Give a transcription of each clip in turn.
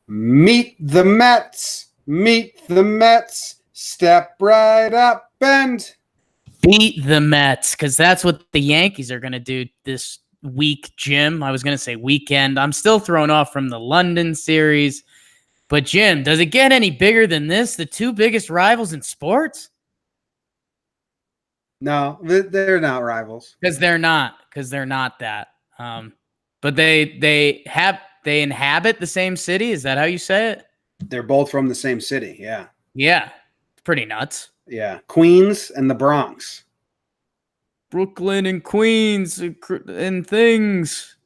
Meet the Mets. Meet the Mets. Step right up and beat the Mets, because that's what the Yankees are going to do this week, Jim. I was going to say weekend. I'm still thrown off from the London series. But, Jim, does it get any bigger than this? The two biggest rivals in sports? No, they're not rivals. Because they're not. Because they're not that. But they inhabit the same city. Is that how you say it? They're both from the same city. Yeah. Yeah. It's pretty nuts. Yeah. Queens and the Bronx. Brooklyn and Queens and things.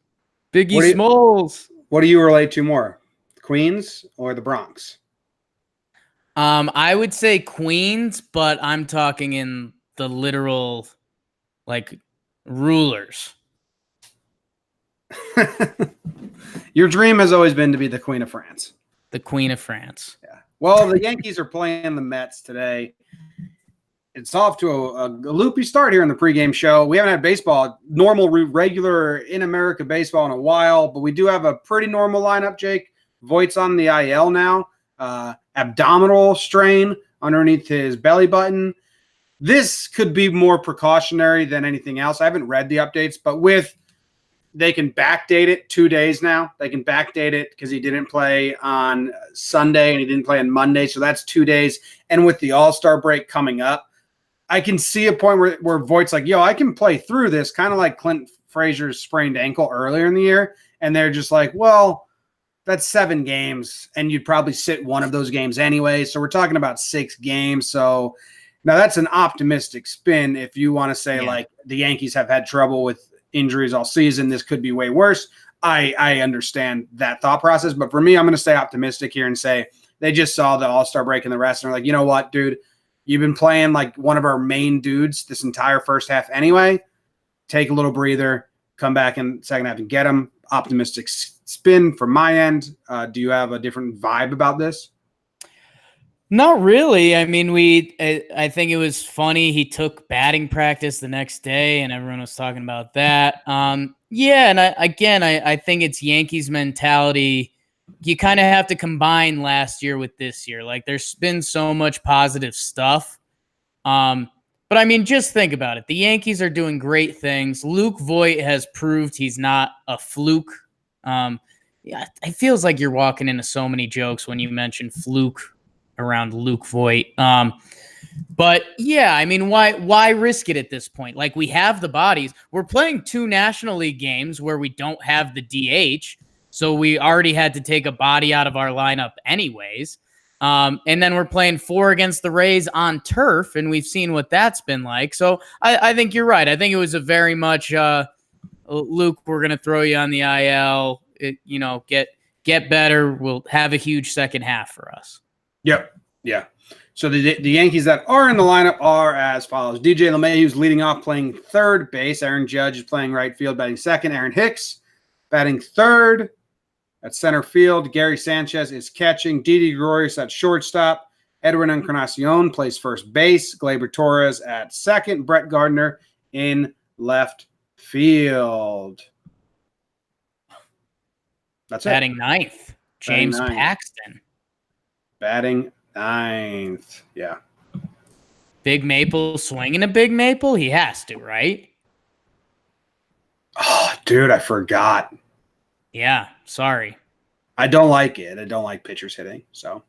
Biggie Smalls. What do you relate to more? Queens or the Bronx? I would say Queens, but I'm talking in the literal, like, rulers. Your dream has always been to be the Queen of France. The Queen of France. Yeah. Well, the Yankees are playing the Mets today. It's off to a loopy start here in the pregame show. We haven't had baseball, normal, regular in America baseball in a while, but we do have a pretty normal lineup, Jake. Voit's on the IL now. Abdominal strain underneath his belly button. This could be more precautionary than anything else. I haven't read the updates, but they can backdate it 2 days now. They can backdate it because he didn't play on Sunday and he didn't play on Monday, so that's 2 days. And with the All-Star break coming up, I can see a point where Voigt's like, yo, I can play through this, kind of like Clint Frazier's sprained ankle earlier in the year. And they're just like, well, that's 7 games, and you'd probably sit one of those games anyway. So we're talking about 6 games. So now that's an optimistic spin. If you want to say like the Yankees have had trouble with injuries all season, this could be way worse. I understand that thought process. But for me, I'm going to stay optimistic here and say they just saw the All-Star break and the rest, and they're like, you know what, dude? You've been playing like one of our main dudes this entire first half anyway. Take a little breather, come back in the second half and get them. Optimistic spin from my end. Do you have a different vibe about this? Not really. I mean, I think it was funny. He took batting practice the next day, and everyone was talking about that. Yeah, and I think it's Yankees mentality. You kind of have to combine last year with this year. Like, there's been so much positive stuff. But I mean, just think about it. The Yankees are doing great things. Luke Voit has proved he's not a fluke. Yeah, it feels like you're walking into so many jokes when you mention fluke around Luke Voit. But yeah, I mean, why risk it at this point? Like, we have the bodies. We're playing 2 National League games where we don't have the DH. So we already had to take a body out of our lineup anyways. And then we're playing 4 against the Rays on turf, and we've seen what that's been like. So I think you're right. I think it was a very much, Luke, we're going to throw you on the IL. Get better. We'll have a huge second half for us. Yep. Yeah. So the Yankees that are in the lineup are as follows. DJ LeMahieu's leading off, playing third base. Aaron Judge is playing right field, batting second. Aaron Hicks batting third. At center field, Gary Sanchez is catching. Didi Gregorius at shortstop. Edwin Encarnacion plays first base. Gleyber Torres at second. Brett Gardner in left field. That's batting ninth. James Paxton. Batting ninth. Yeah. Big Maple swinging a Big Maple? He has to, right? Oh, dude, I forgot. Yeah, sorry. I don't like it. I don't like pitchers hitting. So,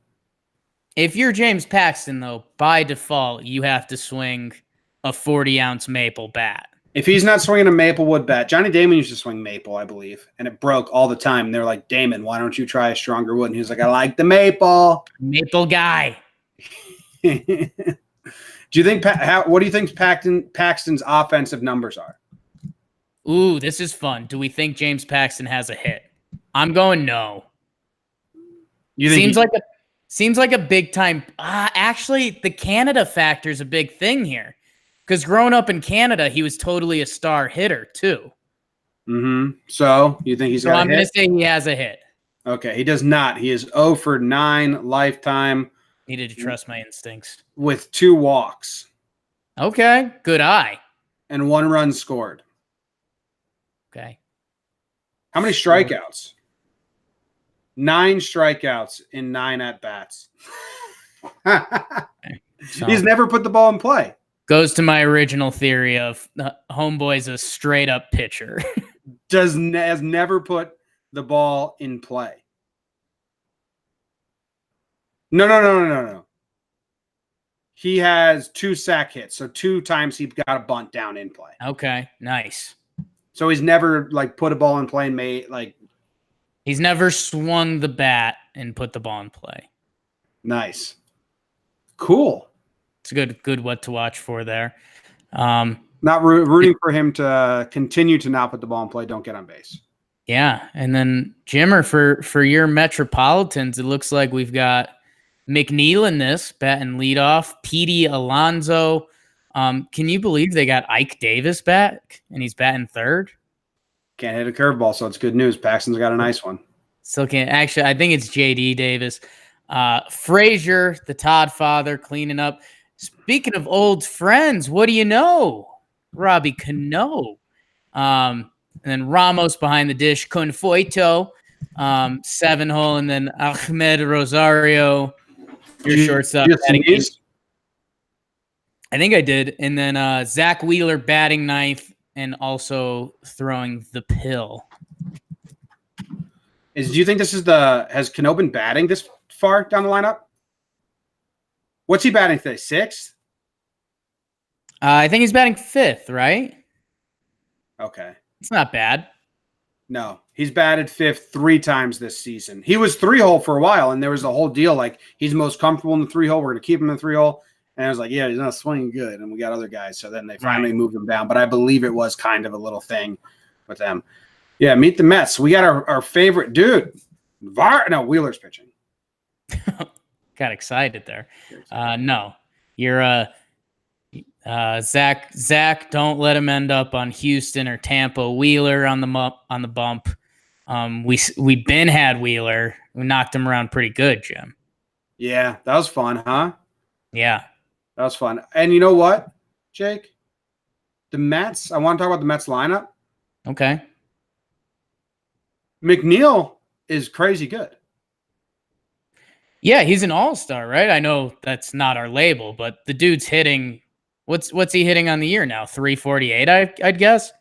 if you're James Paxton, though, by default, you have to swing a 40-ounce maple bat. If he's not swinging a Maplewood bat, Johnny Damon used to swing maple, I believe, and it broke all the time. And they're like, Damon, why don't you try a stronger wood? And he was like, I like the maple. Maple guy. Do you think? What do you think Paxton's offensive numbers are? Ooh, this is fun. Do we think James Paxton has a hit? I'm going no. You think seems like a big time. Actually, the Canada factor is a big thing here, because growing up in Canada, he was totally a star hitter too. Mm-hmm. So you think he's got a hit? I'm going to say he has a hit. Okay, he does not. He is 0 for 9 lifetime. Needed to trust my instincts. With 2 walks. Okay, good eye. And 1 run scored. Okay. How many strikeouts? 9 strikeouts in 9 at-bats. So, he's never put the ball in play. Goes to my original theory of Homeboy's a straight-up pitcher. Has never put the ball in play. No. He has 2 sack hits, so 2 times he got a bunt down in play. Okay, nice. So he's never like put a ball in play and made like. He's never swung the bat and put the ball in play. Nice, cool. It's a good what to watch for there. Not rooting for him to continue to not put the ball in play. Don't get on base. Yeah, and then Jimmer for your Metropolitans, it looks like we've got McNeil in this batting leadoff. Petey Alonso. Can you believe they got Ike Davis back and he's batting third? Can't hit a curveball, so it's good news. Paxton's got a nice one. Still can't. Actually, I think it's JD Davis. Frazier, the Todd father, cleaning up. Speaking of old friends, what do you know? Robbie Cano. And then Ramos behind the dish. Conforto, 7-hole, and then Ahmed Rosario. Your shortstop. I think I did. And then Zach Wheeler batting ninth and also throwing the pill. Do you think this is has Cano been batting this far down the lineup? What's he batting today? 6th? I think he's batting 5th, right? Okay. It's not bad. No, he's batted 5th 3 times this season. He was 3-hole for a while, and there was a whole deal like he's most comfortable in the 3-hole. We're going to keep him in the 3-hole. And I was like, yeah, he's not swinging good. And we got other guys. So then they finally moved him down. But I believe it was kind of a little thing with them. Yeah, meet the Mets. We got our favorite dude. Wheeler's pitching. Got excited there. No, you're Zach. Don't let him end up on Houston or Tampa. Wheeler on the bump. We been had Wheeler. We knocked him around pretty good, Jim. Yeah, that was fun, huh? Yeah, that was fun. And you know what, Jake? The Mets. I want to talk about the Mets lineup. Okay. McNeil is crazy good. Yeah, he's an all-star, right? I know that's not our label, but the dude's hitting. What's he hitting on the year now? 348, I'd guess.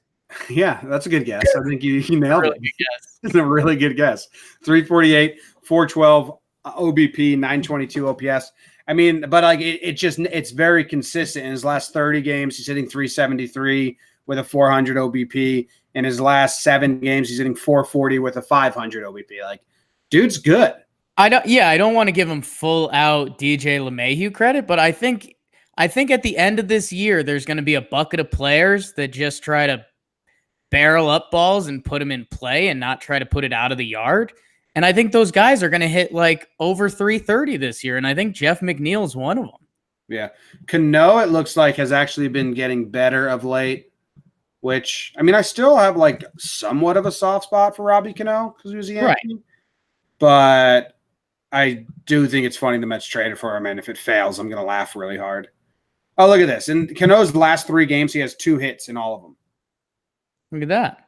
Yeah, that's a good guess. I think you nailed really it. It's a really good guess. 348, 412 OBP, 922 OPS. I mean, but like it's very consistent. In his last 30 games, he's hitting 373 with a 400 OBP. In his last 7 games, he's hitting 440 with a 500 OBP. Like, dude's good. I don't want to give him full out DJ LeMahieu credit, but I think at the end of this year, there's going to be a bucket of players that just try to barrel up balls and put them in play and not try to put it out of the yard. And I think those guys are going to hit like over 330 this year. And I think Jeff McNeil is one of them. Yeah. Cano, it looks like, has actually been getting better of late. Which, I mean, I still have like somewhat of a soft spot for Robbie Cano because he was a Yankee. Right. But I do think it's funny the Mets traded for him, and if it fails, I'm going to laugh really hard. Oh, look at this. In Cano's last 3 games, he has 2 hits in all of them. Look at that.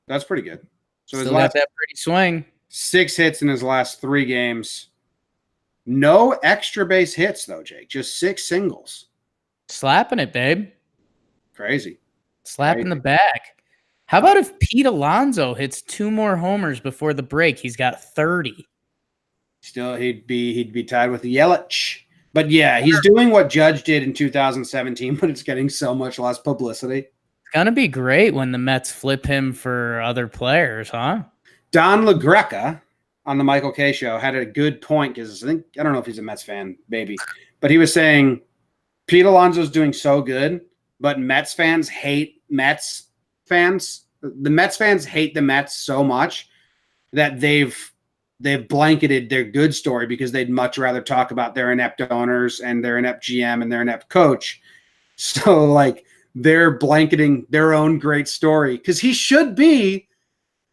That's pretty good. So still got that pretty swing. 6 hits in his last 3 games. No extra base hits, though, Jake. Just 6 singles. Slapping it, babe. Crazy. Slapping the back. How about if Pete Alonso hits 2 more homers before the break? He's got 30. Still, he'd be tied with Yelich. But yeah, he's doing what Judge did in 2017, but it's getting so much less publicity. It's gonna be great when the Mets flip him for other players, huh? Don LaGreca on the Michael Kay show had a good point because I don't know if he's a Mets fan, maybe, but he was saying Pete Alonso's doing so good. But Mets fans hate Mets fans. The Mets fans hate the Mets so much that they've blanketed their good story because they'd much rather talk about their inept owners and their inept GM and their inept coach. So, like, they're blanketing their own great story because he should be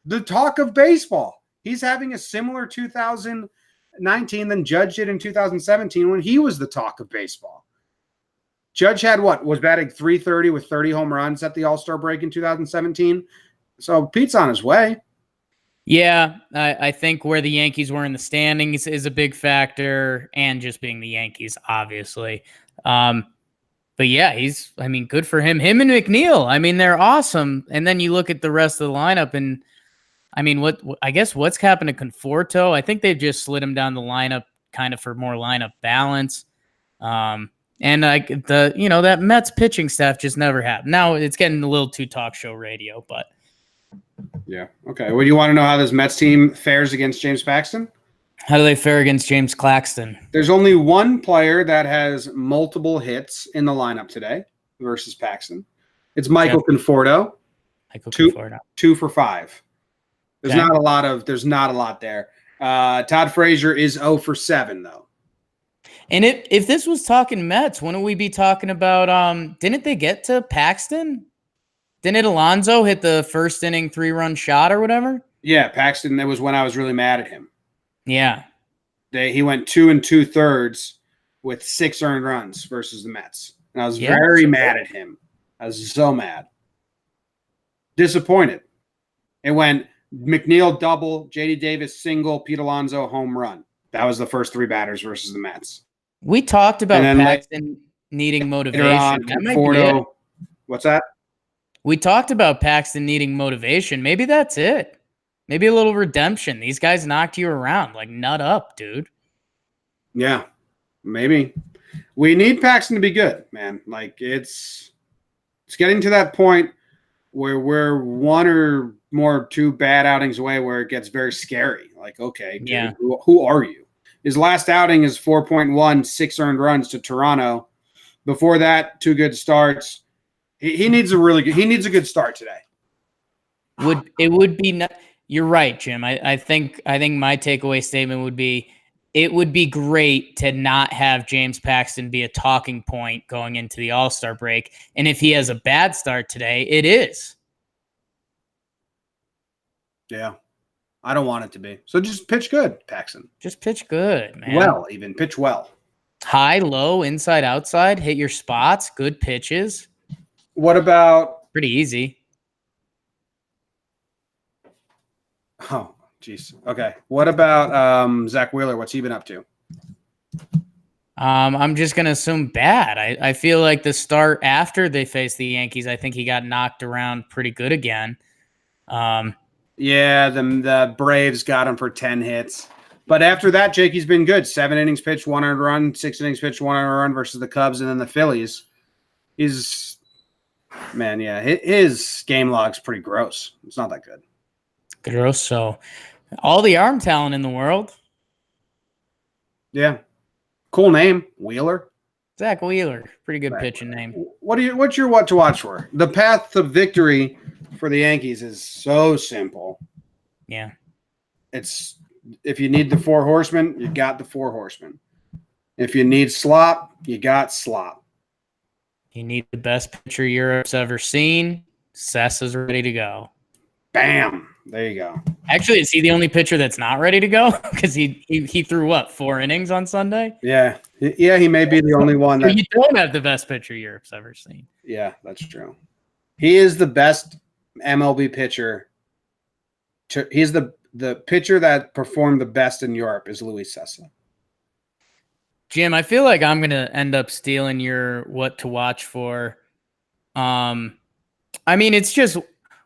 the talk of baseball. He's having a similar 2019 than Judge did in 2017 when he was the talk of baseball. Judge had was batting 330 with 30 home runs at the All-Star break in 2017. So Pete's on his way. Yeah, I think where the Yankees were in the standings is a big factor, and just being the Yankees, obviously. But yeah, good for him. Him and McNeil, they're awesome. And then you look at the rest of the lineup, and I guess what's happened to Conforto? I think they've just slid him down the lineup kind of for more lineup balance. And that Mets pitching staff just never happened. Now it's getting a little too talk show radio, but yeah. Okay. Well, do you want to know how this Mets team fares against James Paxton? How do they fare against James Claxton? There's only one player that has multiple hits in the lineup today versus Paxton. It's Michael Conforto. Conforto. 2 for 5. There's not a lot there. Todd Frazier is 0 for 7 though. And if this was talking Mets, wouldn't we be talking about didn't they get to Paxton? Didn't Alonso hit the first inning 3-run shot or whatever? Yeah, Paxton, that was when I was really mad at him. Yeah. He went 2 2/3 with 6 earned runs versus the Mets. And I was very mad at him. I was so mad. Disappointed. It went McNeil double, J.D. Davis single, Pete Alonso home run. That was the first 3 batters versus the Mets. We talked about Paxton needing motivation. Conforto. What's that? We talked about Paxton needing motivation. Maybe that's it. Maybe a little redemption. These guys knocked you around. Like, nut up, dude. Yeah, maybe. We need Paxton to be good, man. Like, it's getting to that point where we're 1 or more 2 bad outings away where it gets very scary. Like, okay, dude, yeah. Who are you? His last outing is 4.1, 6 earned runs to Toronto. Before that, 2 good starts. He needs a good start today. You're right, Jim. I think my takeaway statement would be it would be great to not have James Paxton be a talking point going into the All-Star break. And if he has a bad start today, it is. Yeah. I don't want it to be. So just pitch good, Paxton. Just pitch good, man. Well, even pitch well. High, low, inside, outside, hit your spots, good pitches. What about pretty easy? Oh, geez. Okay. What about Zach Wheeler? What's he been up to? I'm just gonna assume bad. I feel like the start after they faced the Yankees, I think he got knocked around pretty good again. Yeah, the Braves got him for 10 hits. But after that, Jakey's been good. 7 innings pitched, 1 earned run, 6 innings pitched, 1 earned run versus the Cubs and then the Phillies. His game log's pretty gross. It's not that good. Gross. So all the arm talent in the world. Yeah. Cool name. Wheeler. Zach Wheeler. Pretty good pitching name. What's your what to watch for? The path to victory for the Yankees is so simple. Yeah. It's if you need the 4 horsemen, you got the 4 horsemen. If you need slop, you got slop. You need the best pitcher Europe's ever seen. Sessa's ready to go. Bam. There you go. Actually, is he the only pitcher that's not ready to go? Because he threw, 4 innings on Sunday? Yeah. Yeah, he may be the only one. You don't have the best pitcher Europe's ever seen. Yeah, that's true. He is the best MLB pitcher. He's the pitcher that performed the best in Europe is Luis Sessa. Jim, I feel like I'm going to end up stealing your what to watch for. It's just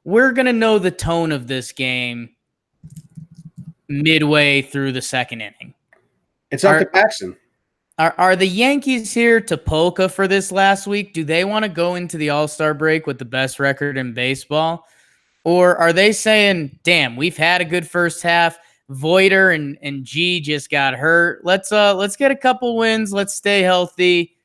we're going to know the tone of this game midway through the second inning. It's up to Paxton. Are the Yankees here to polka for this last week? Do they want to go into the All-Star break with the best record in baseball? Or are they saying, damn, we've had a good first half. Voiter and G just got hurt. Let's get a couple wins. Let's stay healthy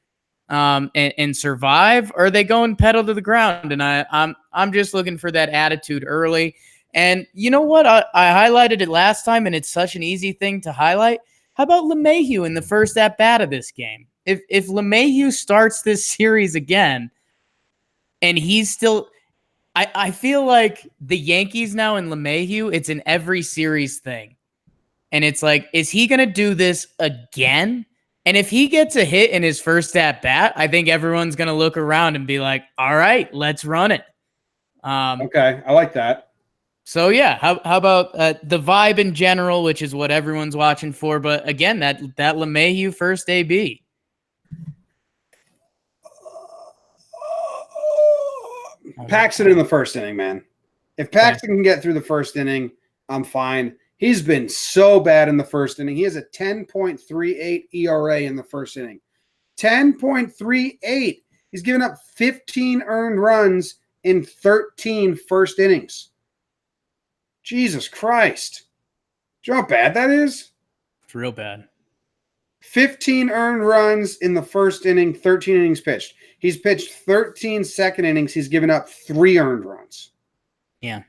and survive. Or are they going pedal to the ground? And I'm just looking for that attitude early. And you know what? I highlighted it last time, and it's such an easy thing to highlight. How about LeMahieu in the first at-bat of this game? If LeMahieu starts this series again, and he's still – I feel like the Yankees now and LeMahieu, it's an every series thing. And it's like, is he going to do this again? And if he gets a hit in his first at-bat, I think everyone's going to look around and be like, all right, let's run it. Okay, I like that. So yeah, how about the vibe in general, which is what everyone's watching for? But again, that LeMahieu first AB. Paxton in the first inning, man. If Paxton can get through the first inning, I'm fine. He's been so bad in the first inning. He has a 10.38 ERA in the first inning. 10.38. He's given up 15 earned runs in 13 first innings. Jesus Christ. Do you know how bad that is? It's real bad. 15 earned runs in the first inning, 13 innings pitched. He's pitched 13 second innings. He's given up 3 earned runs. Yeah.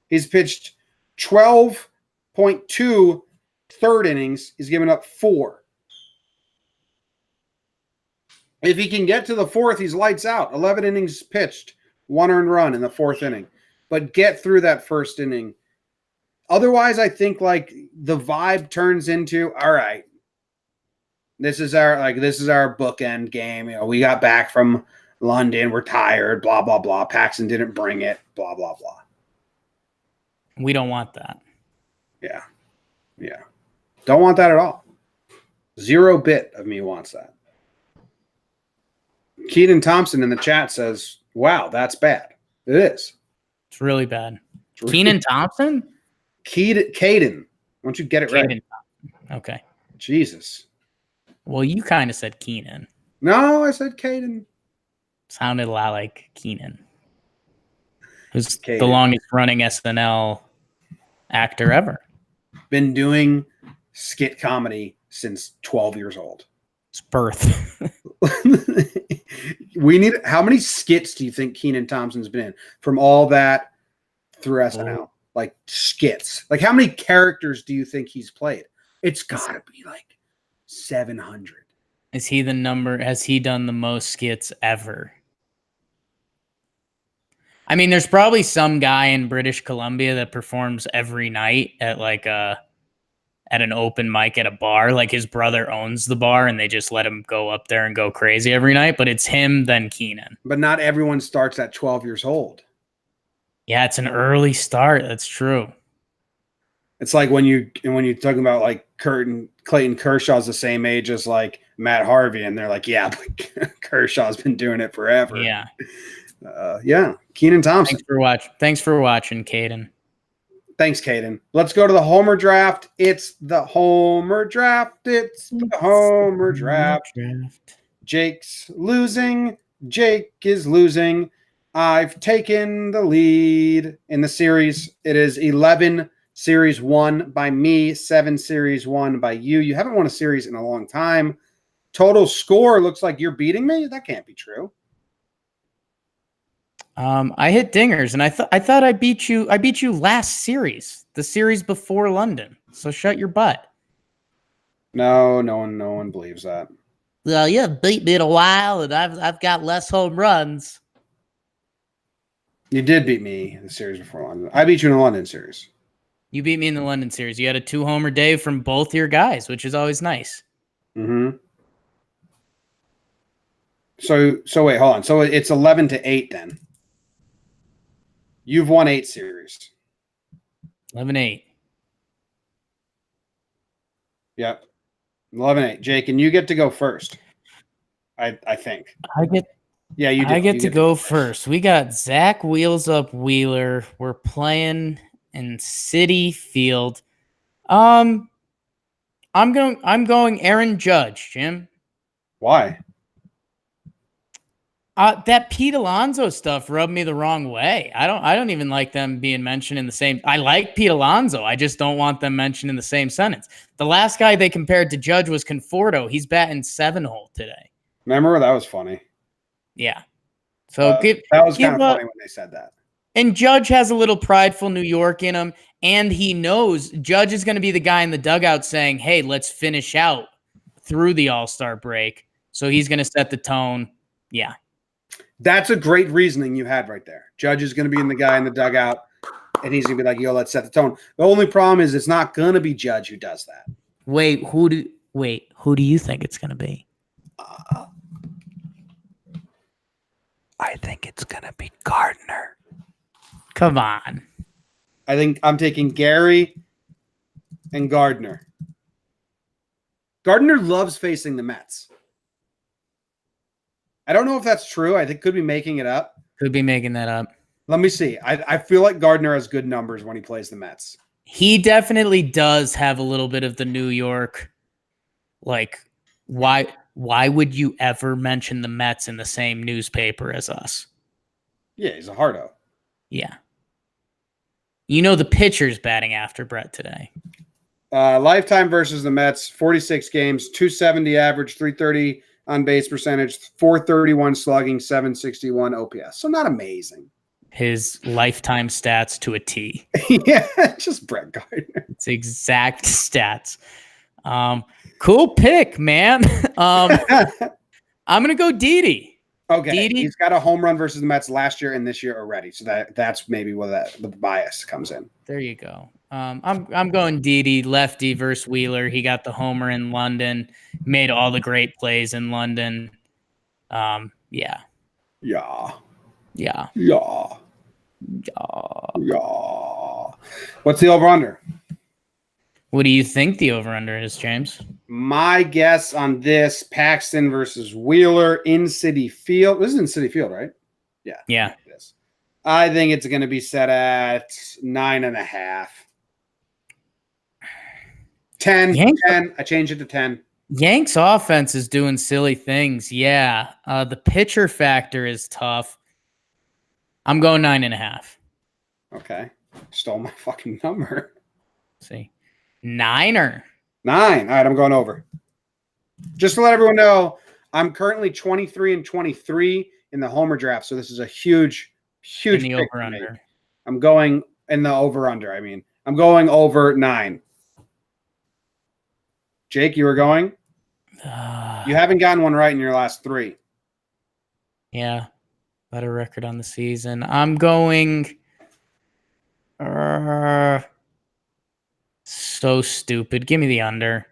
He's pitched 12.2 third innings. He's given up 4. If he can get to the fourth, he's lights out. 11 innings pitched, 1 earned run in the fourth inning. But get through that first inning. Otherwise, I think like the vibe turns into, all right, this is our bookend game. You know, we got back from London. We're tired, blah, blah, blah. Paxton didn't bring it, blah, blah, blah. We don't want that. Yeah. Yeah. Don't want that at all. 0 bit of me wants that. Keaton Thompson in the chat says, wow, that's bad. It is. It's really bad. Keenan Thompson? Caden. Why don't you get it right? Okay. Jesus. Well, you kind of said Keenan. No, I said Caden. Sounded a lot like Keenan. Who's the longest running SNL actor ever. Been doing skit comedy since 12 years old. It's birth. How many skits do you think Kenan Thompson's been in from all that through SNL? Oh. Like skits. Like how many characters do you think he's played? It's gotta be like 700. Is he the number? Has he done the most skits ever? I mean, there's probably some guy in British Columbia that performs every night at like at an open mic at a bar. Like his brother owns the bar and they just let him go up there and go crazy every night. But it's him, then Keenan. But not everyone starts at 12 years old. Yeah, it's an early start. That's true. It's like when you're talking about like Clayton Kershaw's the same age as like Matt Harvey, and they're like, yeah, but Kershaw's been doing it forever. Yeah. Yeah. Kenan Thompson. Thanks for watching, Caden. Thanks, Caden. Let's go to the Homer draft. It's the Homer draft. It's the Homer draft. Jake's losing. Jake is losing. I've taken the lead in the series. It is 11 series won by me, 7 series won by you. You haven't won a series in a long time. Total score looks like you're beating me. That can't be true. I hit dingers, and I thought I beat you. I beat you last series, the series before London. So shut your butt. No one believes that. Well, you haven't beat me in a while, and I've got less home runs. You did beat me in the series before London. I beat you in the London series. You beat me in the London series. You had a 2-homer day from both your guys, which is always nice. Mm-hmm. So wait, hold on. So it's 11-8 then. You've won 8 series. 11-8. Yep. 11-8. Jake, and you get to go first. I think. Yeah, you do. I get to go first. We got Zach Wheels Up Wheeler. We're playing in Citi Field. I'm going Aaron Judge, Jim. Why? That Pete Alonso stuff rubbed me the wrong way. I don't even like them being mentioned in the same. I like Pete Alonso. I just don't want them mentioned in the same sentence. The last guy they compared to Judge was Conforto. He's batting 7-hole today. Remember, that was funny. Yeah. So that was kind of funny when they said that. And Judge has a little prideful New York in him, and he knows Judge is going to be the guy in the dugout saying, "Hey, let's finish out through the All-Star break." So he's going to set the tone. Yeah. That's a great reasoning you had right there. Judge is going to be in the guy in the dugout, and he's going to be like, yo, let's set the tone. The only problem is it's not going to be Judge who does that. Wait, who do you think it's going to be? I think it's going to be Gardner. Come on. I think I'm taking Gary and Gardner. Gardner loves facing the Mets. I don't know if that's true. I think could be making it up. Could be making that up. Let me see. I feel like Gardner has good numbers when he plays the Mets. He definitely does have a little bit of the New York, like, why would you ever mention the Mets in the same newspaper as us? Yeah, he's a hardo. Yeah. You know the pitcher's batting after Brett today. Lifetime versus the Mets, 46 games, 270 average, 330 on base percentage, 431 slugging, 761 OPS. So not amazing. His lifetime stats to a T. Yeah, just Brett Gardner. It's exact stats. Cool pick, man. I'm gonna go Didi. Okay, Didi? He's got a home run versus the Mets last year and this year already, so that's maybe where the bias comes in. There you go. I'm going Didi, lefty versus Wheeler. He got the homer in London, made all the great plays in London. Yeah. Yeah. Yeah. Yeah. Yeah. Yeah. What's the over-under? What do you think the over-under is, James? My guess on this, Paxton versus Wheeler in Citi Field. This is in Citi Field, right? Yeah. Yeah. It is. I think it's going to be set at 9.5. 10. Yanks, 10. I changed it to 10. Yanks offense is doing silly things. Yeah. The pitcher factor is tough. I'm going 9.5. Okay. Stole my fucking number. Let's see. 9. 9. All right, I'm going over. Just to let everyone know, I'm currently 23-23 in the homer draft, so this is a huge In the pick for me. over-under. I'm going in the over-under. I mean, I'm going over 9. Jake, you were going? You haven't gotten one right in your last 3. Yeah. Better record on the season. I'm going. So stupid. Give me the under.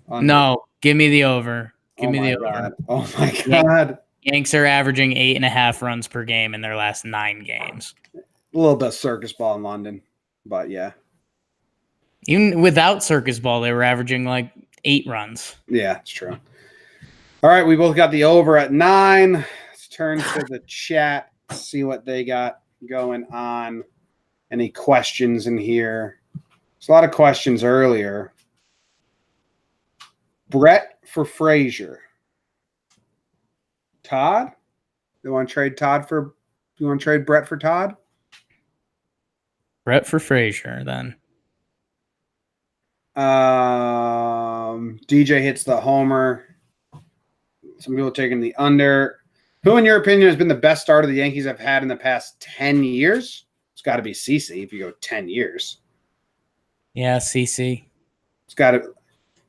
No, give me the over. Give me the over. Oh my God. Yanks are averaging 8.5 runs per game in their last 9 games. A little bit of circus ball in London, but yeah. Even without circus ball, they were averaging like 8 runs. Yeah, it's true. All right, we both got the over at 9. Let's turn to the chat, see what they got going on. Any questions in here? There's a lot of questions earlier. Brett for Frazier. Todd? You want to trade Brett for Todd? Brett for Frazier, then. DJ hits the homer. Some people taking the under. Who, in your opinion, has been the best starter the Yankees have had in the past 10 years? It's got to be CeCe if you go 10 years. Yeah, CeCe. It's got to.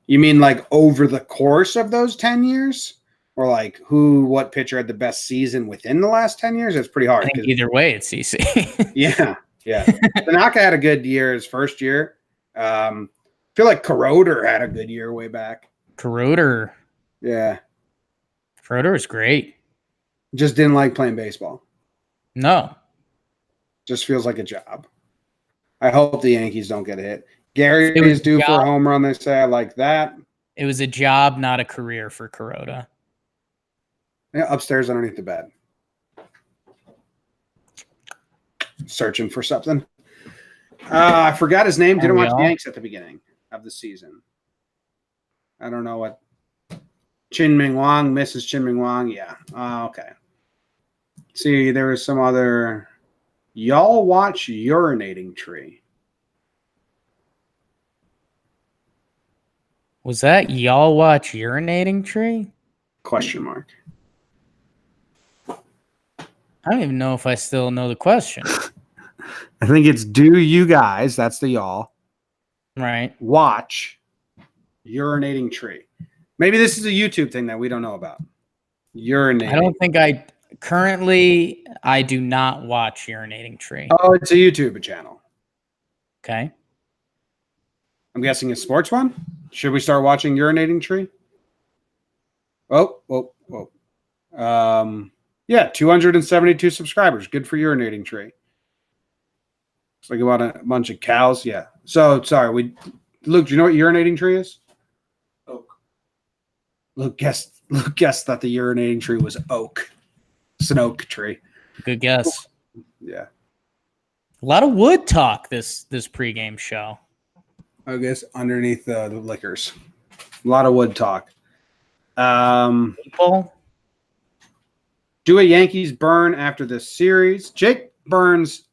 You mean like over the course of those 10 years? Or like what pitcher had the best season within the last 10 years? It's pretty hard. I think either way, it's CeCe. Yeah. Tanaka had a good year his first year. I feel like Kuroda had a good year way back. Kuroda. Yeah. Kuroda was great. Just didn't like playing baseball. No. Just feels like a job. I hope the Yankees don't get a hit. Gary is due for a home run, they say. I like that. It was a job, not a career for Kuroda. Yeah, upstairs underneath the bed. Searching for something. I forgot his name. Didn't watch the Yanks at the beginning of the season. I don't know what. Chin-Ming Wang, Mrs. Chin-Ming Wang. Yeah. Okay. See, there was some other. Y'all watch Urinating Tree. Was that y'all watch Urinating Tree? Question mark. I don't even know if I still know the question. I think it's do you guys, that's the y'all, right, watch Urinating Tree. Maybe this is a YouTube thing that we don't know about. Urinating. I don't think I do not watch Urinating Tree. Oh, it's a YouTube channel. Okay. I'm guessing a sports one. Should we start watching Urinating Tree? Oh. Yeah, 272 subscribers. Good for Urinating Tree. It's like about a bunch of cows. Yeah. So sorry. Luke, do you know what urinating tree is? Oak. Luke guessed that the urinating tree was oak. It's an oak tree. Good guess. Yeah. A lot of wood talk this pregame show. I guess underneath the liquors. A lot of wood talk. People? Do a Yankees burn after this series? Jake burns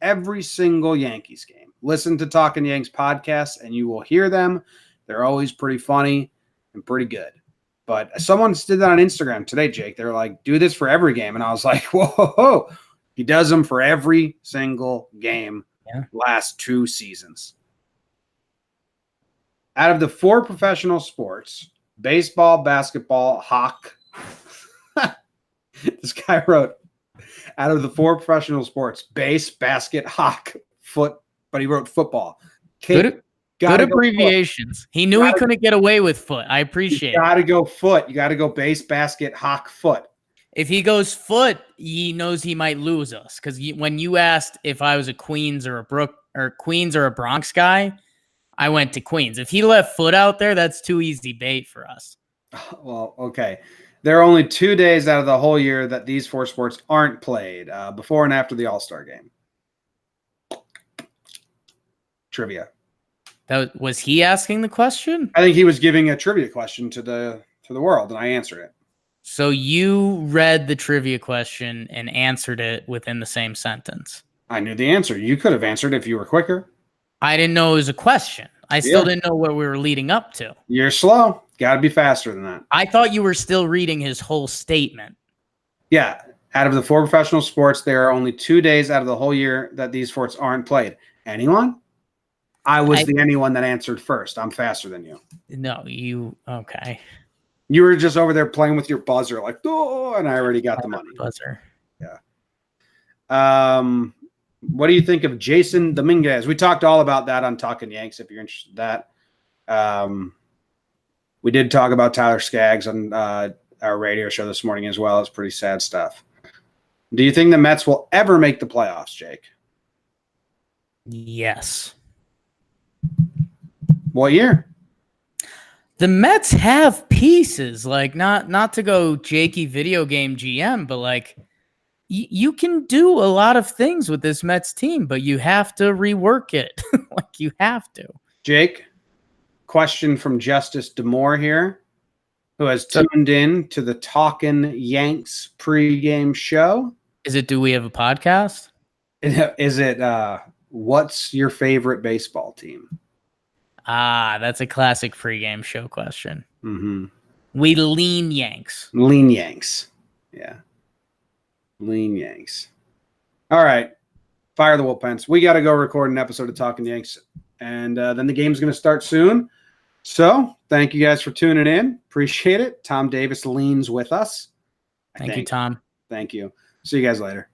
every single Yankees game. Listen to Talkin Yanks podcasts and you will hear them. They're always pretty funny and pretty good. But someone did that on Instagram today, Jake. They're like, do this for every game. And I was like, whoa. He does them for every single game last 2 seasons. Out of the 4 professional sports, baseball, basketball, hockey. This guy wrote, out of the 4 professional sports, base, basket, hockey, foot, but he wrote football. Good abbreviations. He knew he couldn't get away with foot. I appreciate it. You got to go foot. You got to go base, basket, hockey, foot. If he goes foot, he knows he might lose us. Because when you asked if I was a Queens or a Bronx guy, I went to Queens. If he left foot out there, that's too easy bait for us. Well, okay. There are only 2 days out of the whole year that these 4 sports aren't played, before and after the All-Star game. Trivia. Was he asking the question? I think he was giving a trivia question to the world, and I answered it. So you read the trivia question and answered it within the same sentence. I knew the answer. You could have answered if you were quicker. I didn't know it was a question. I still didn't know what we were leading up to. You're slow. Got to be faster than that. I thought you were still reading his whole statement. Yeah. Out of the 4 professional sports, there are only 2 days out of the whole year that these sports aren't played. Anyone? I was the anyone that answered first. I'm faster than you. No, you. Okay. You were just over there playing with your buzzer like, oh, and I already got the money. Buzzer. Yeah. What do you think of Jason Dominguez? We talked all about that on Talkin Yanks, if you're interested in that. We did talk about Tyler Skaggs on our radio show this morning as well. It's pretty sad stuff. Do you think the Mets will ever make the playoffs, Jake? Yes. What year? The Mets have pieces, like not to go Jakey video game GM, but like you can do a lot of things with this Mets team, but you have to rework it. Like you have to. Jake, question from Justice Demore here, who has tuned in to the Talkin Yanks pregame show. Do we have a podcast? Is it what's your favorite baseball team? That's a classic pregame show question. Mm-hmm. We lean Yanks. Lean Yanks. Yeah. Lean Yanks. All right. Fire the Wolfpens. We got to go record an episode of Talkin Yanks, and then the game's going to start soon. So thank you guys for tuning in. Appreciate it. Tom Davis leans with us. Thank you, Tom. Thank you. See you guys later.